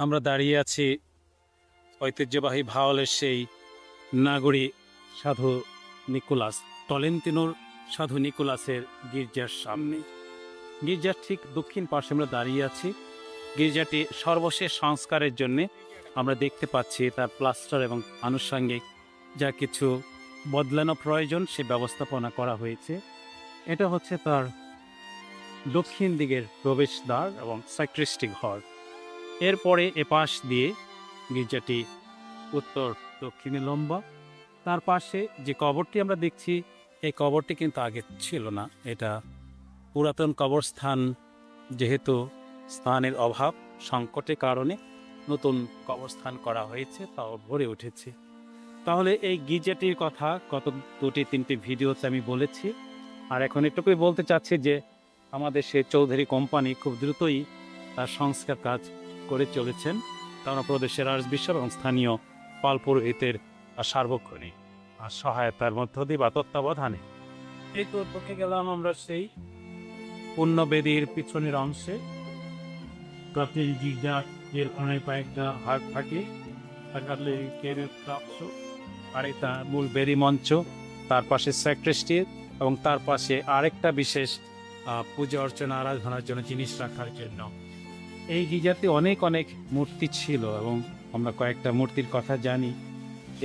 আমরা দাঁড়িয়ে আছি ঐতিহ্যবাহী ভাওয়ালের সেই নাগরী সাধু নিকোলাস টলেন্তিনোর সাধু নিকোলাসের গির্জার সামনে। গির্জার ঠিক দক্ষিণ পাশে আমরা দাঁড়িয়ে আছি। গির্জাটি সর্বশেষ সংস্কারের জন্য আমরা দেখতে পাচ্ছি তার প্লাস্টার এবং আনুষঙ্গিক যা কিছু বদলানো প্রয়োজন সে ব্যবস্থাপনা করা হয়েছে। এটা হচ্ছে তার দক্ষিণ দিকের প্রবেশদ্বার এবং স্যাক্রিস্টি ঘর। এরপরে এপাশ দিয়ে গির্জাটি উত্তর দক্ষিণে লম্বা। তার পাশে যে কবরটি আমরা দেখছি এই কবরটি কিন্তু আগে ছিল না। এটা পুরাতন কবরস্থান, যেহেতু স্থানের অভাব সংকটের কারণে নতুন কবরস্থান করা হয়েছে, তাও ভরে উঠেছে। তাহলে এই গির্জাটির কথা গত 2-3টি ভিডিওতে আমি বলেছি। আর এখন এটুকুই বলতে চাচ্ছি যে আমাদের সে চৌধুরী কোম্পানি খুব দ্রুতই তার সংস্কার কাজ করে চলেছেন, কারণ প্রদেশের আর্চবিশপ এবং স্থানীয় পাল পুরোহিতের সার্বক্ষণিক সহায়তার মধ্য দিয়ে বা তত্ত্বাবধানে। এই তো পক্ষে গেলাম আমরা সেই পুণ্যবেদীর পিছনের অংশে। প্রাচীন গির্জা এর অনেক কয়েকটা ভাগ থাকে, আর এটা মূল বেদি মঞ্চ, তার পাশে স্যাক্রিস্টি এবং তার পাশে আরেকটা বিশেষ পূজা অর্চনা আরাধনার জন্য জিনিস রাখার জন্য। এই গির্জাতে অনেক অনেক মূর্তি ছিল এবং আমরা কয়েকটা মূর্তির কথা জানি।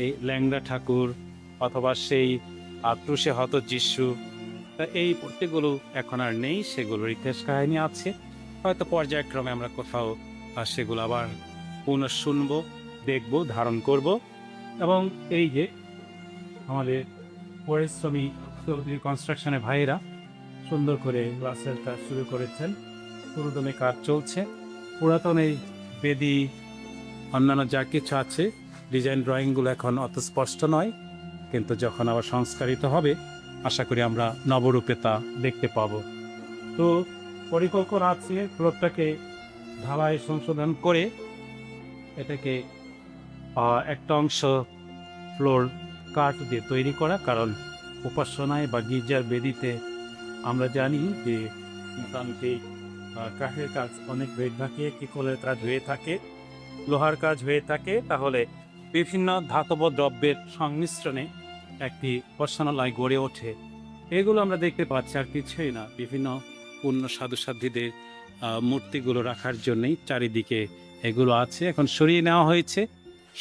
এই ল্যাংড়া ঠাকুর অথবা সেই ক্রুশে হত যিশু, এই মূর্তিগুলো এখন আর নেই, সেগুলোর ইতিহাস কাহিনী আছে। হয়তো পর্যায়ক্রমে আমরা কোথাও সেগুলো আবার পুনঃ শুনবো, দেখব, ধারণ করব। এবং এই যে আমাদের পরিশ্রমী কনস্ট্রাকশনের ভাইয়েরা সুন্দর করে গ্লাসের কাজ শুরু করেছেন, পুরোদমে কাজ চলছে। পুরাতন এই বেদি অন্যান্য যা কিছু আছে ডিজাইন ড্রয়িংগুলো এখন অত স্পষ্ট নয়, কিন্তু যখন আবার সংস্কারিত হবে আশা করি আমরা নবরূপে তা দেখতে পাব। তো পরিকল্পনা আছে ফ্লোরটাকে ঢালাই সংশোধন করে এটাকে একটা অংশ ফ্লোর কাঠ দিয়ে তৈরি করা, কারণ উপাসনায় বা গির্জার বেদিতে আমরা জানি যে মোটামুটি কাঠের কাজ অনেক হয়ে থাকে, পিতলের কাজ হয়ে থাকে, লোহার কাজ হয়ে থাকে। তাহলে বিভিন্ন ধাতব দ্রব্যের সংমিশ্রণে একটি উপাসনালয় গড়ে ওঠে। এগুলো আমরা দেখতে পাচ্ছি, আর কিছুই না। বিভিন্ন পূর্ণ সাধুসাধ্যীদের মূর্তিগুলো রাখার জন্যই চারিদিকে এগুলো আছে। এখন সরিয়ে নেওয়া হয়েছে,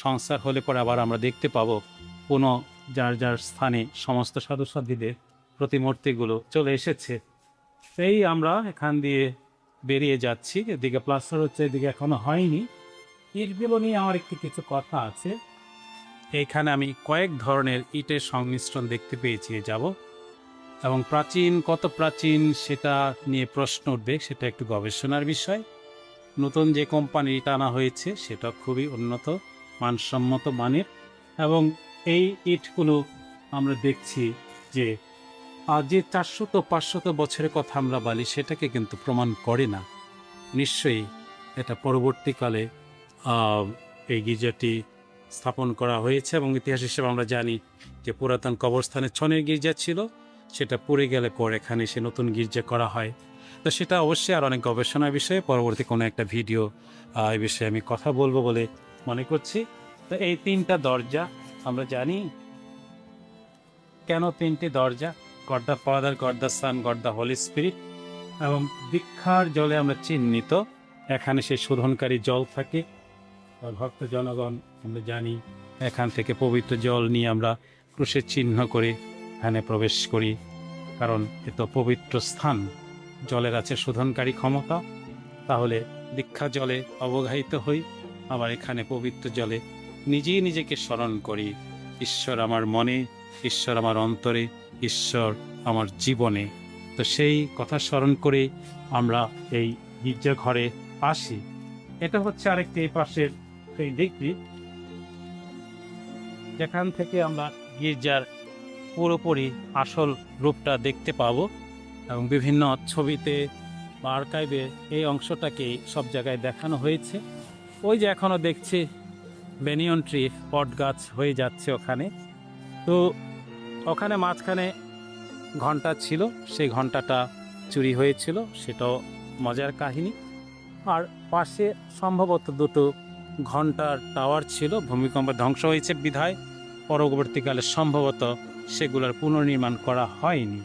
সংস্কার হলে পরে আবার আমরা দেখতে পাবো পুনঃ যার যার স্থানে সমস্ত সাধুসাধ্যীদের প্রতিমূর্তিগুলো চলে এসেছে। সেই আমরা এখান দিয়ে বেরিয়ে যাচ্ছি। এদিকে প্লাস্টার হচ্ছে, এদিকে এখনো হয়নি। ইটগুলো নিয়ে আমার একটু কিছু কথা আছে। এইখানে আমি কয়েক ধরনের ইটের সংমিশ্রণ দেখতে পেয়েছি যাব, এবং প্রাচীন কত প্রাচীন সেটা নিয়ে প্রশ্ন উঠবে, সেটা একটু গবেষণার বিষয়। নতুন যে কোম্পানি টানা হয়েছে সেটা খুবই উন্নত মানসম্মত মানের, এবং এই ইটগুলো আমরা দেখছি যে যে 400-500 বছরের কথা আমরা বলি সেটাকে কিন্তু প্রমাণ করে না। নিশ্চয়ই এটা পরবর্তীকালে এই গির্জাটি স্থাপন করা হয়েছে, এবং ইতিহাস হিসেবে আমরা জানি যে পুরাতন কবরস্থানে ছনের গির্জা ছিল, সেটা পুড়ে গেলে পর এখানে সে নতুন গির্জা করা হয়। তো সেটা অবশ্যই আর অনেক গবেষণার বিষয়ে পরবর্তী কোনো একটা ভিডিও এই বিষয়ে আমি কথা বলবো বলে মনে করছি। তো এই 3টা দরজা আমরা জানি কেন 3টি দরজা, god the father, god the sun, god the Holi spirit, এবং দীক্ষার জলে আমরা চিহ্নিত। এখানে সেই শোধনকারী জল থাকে, ভক্ত জনগণ আমরা জানি এখান থেকে পবিত্র জল নিয়ে আমরা ক্রুশের চিহ্ন করে এখানে প্রবেশ করি, কারণ এ তো পবিত্র স্থান, জলের আছে শোধনকারী ক্ষমতা। তাহলে দীক্ষা জলে অবগাহিত হই, আবার এখানে পবিত্র জলে নিজেই নিজেকে স্মরণ করি, ঈশ্বর আমার মনে, ঈশ্বর আমার অন্তরে, ঈশ্বর আমার জীবনে। তো সেই কথা স্মরণ করে আমরা এই গির্জা ঘরে আসি। এটা হচ্ছে আরেকটি এই পাশের সেই দিকটি, যেখান থেকে আমরা গির্জার পুরোপুরি আসল রূপটা দেখতে পাবো, এবং বিভিন্ন ছবিতে বা আর্কাইভে এই অংশটাকে সব জায়গায় দেখানো হয়েছে। ওই যে এখনও দেখছি বেনিয়ন ট্রি, বট গাছ হয়ে যাচ্ছে ওখানে। তো ওখানে মাঝখানে ঘন্টা ছিল, সেই ঘন্টাটা চুরি হয়েছিল, সেটাও মজার কাহিনী। আর পাশে সম্ভবত দুটো ঘন্টার টাওয়ার ছিল, ভূমিকম্পে ধ্বংস হয়েছে বিধায় পরবর্তীকালে সম্ভবত সেগুলোর পুনর্নির্মাণ করা হয়নি।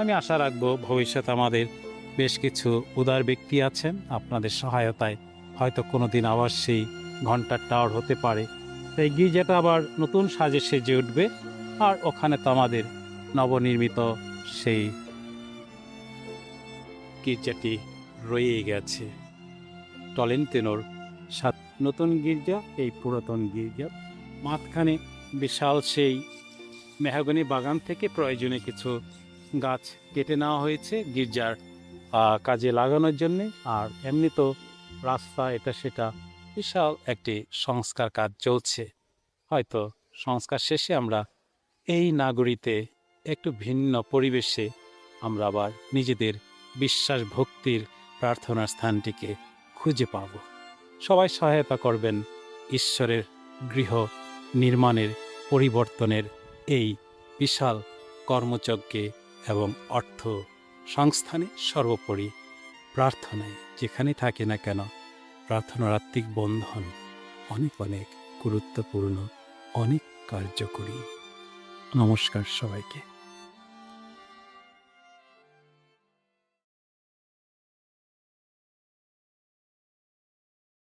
আমি আশা রাখবো ভবিষ্যতে আমাদের বেশ কিছু উদার ব্যক্তি আছেন, আপনাদের সহায়তায় হয়তো কোনো দিন আবার সেই ঘন্টার টাওয়ার হতে পারে। এই গির্জাটা আবার নতুন সাজে সেজে উঠবে, আর ওখানে তো আমাদের নবনির্মিত সেই গির্জাটি রয়েই গেছে। টলেন্টিনোর নতুন গির্জা, এই পুরাতন গির্জা, মাঝখানে বিশাল সেই মেহগনি বাগান থেকে প্রয়োজনে কিছু গাছ কেটে নেওয়া হয়েছে গির্জার কাজে লাগানোর জন্যে। আর এমনি তো রাস্তা এটা সেটা বিশাল একটি সংস্কার কাজ চলছে। হয়তো সংস্কার শেষে আমরা এই নাগরীতে একটু ভিন্ন পরিবেশে আমরা আবার নিজেদের বিশ্বাস ভক্তির প্রার্থনার স্থানটিকে খুঁজে পাব। সবাই সহায়তা করবেন ঈশ্বরের গৃহ নির্মাণের পরিবর্তনের এই বিশাল কর্মযজ্ঞে এবং অর্থ সংস্থানে, সর্বোপরি প্রার্থনায়। যেখানে থাকে না কেন, প্রার্থনার আত্মিক বন্ধন অনেক অনেক গুরুত্বপূর্ণ, অনেক কার্যকরী। নমস্কার সবাইকে।